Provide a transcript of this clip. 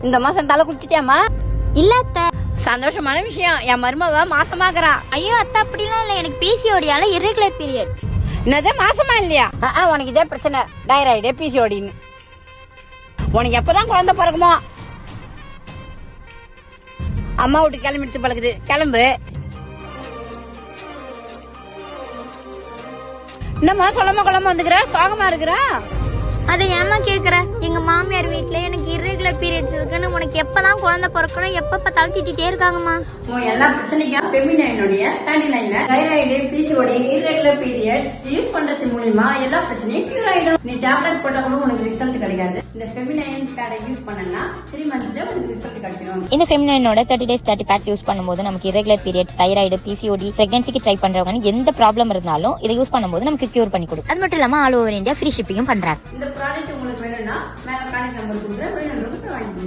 இந்த மாசம் தலை குளிச்சிட்டியாமா? இல்ல அத்தை. சந்தோஷமான விஷயம், என் மருமவ மாசமாக்குறா. ஐயோ அத்தை, அப்படிலாம் இல்ல, எனக்கு பிசிஓடியால இர்ரெகுலர் பீரியட். என்னது, மாசமா இல்லையா? உனக்கு இதே பிரச்சனை, தைராய்டு பிசிஓடின்னு. உனக்கு எப்பதான் குழந்தை பிறக்குமோ? அம்மா வீட்டு கிளம்பிடுச்சு பழகுது, கிளம்பு. என்னம்மா சொல்லாம கொள்ளாம வந்துக்கிற, சோகமா இருக்கிற? அதை ஏமா கேக்குற? எங்க மாமியார் வீட்டுல எனக்கு இர்ரெகுலர் பீரியட்ஸ் இருக்குன்னு உனக்கு எப்பதான் குழந்தை பிறக்கணும் எப்ப பார்த்தாலும் திட்டிட்டே இருக்காங்கம்மா. எல்லா பிரச்சனைக்கும் ஃபெமினைனுடைய கேண்டிலைன்ல thyroid PCOD irregular periods use பண்றது மூலமா எல்லா பிரச்சனையும் கியூர் ஆயிடும். நீ டேப்லெட் போட்டா கூட உனக்கு ரிசல்ட் கிடைக்காது. இந்த ஃபெமினைன் பேடை யூஸ் பண்ணனா 3 monthsல உனக்கு ரிசல்ட் கிடைச்சிடும். இந்த ஃபெமினைனோட 30 days 30 packs யூஸ் பண்ணும்போது நமக்கு இர்ரெகுலர் பீரியட்ஸ், தைராய்டு, பிசிஓடி, பிரெக்னன்சிக்கு ட்ரை பண்றவங்க எந்த ப்ராப்ளம் இருந்தாலும் இதை யூஸ் பண்ணும்போது நமக்கு கியூர் பண்ணி கொடுக்கும். அது மட்டும் இல்லாம ஆல் ஓவர் இந்தியா ஃப்ரீ ஷிப்பிங்கும் பண்றாங்க. இந்த ப்ராடக்ட் உங்களுக்கு வேணும்னா மேல கான்டாக்ட் நம்பர் கொடுக்குறேன், வேணும்ன்றவங்க வாங்கிக்கோங்க.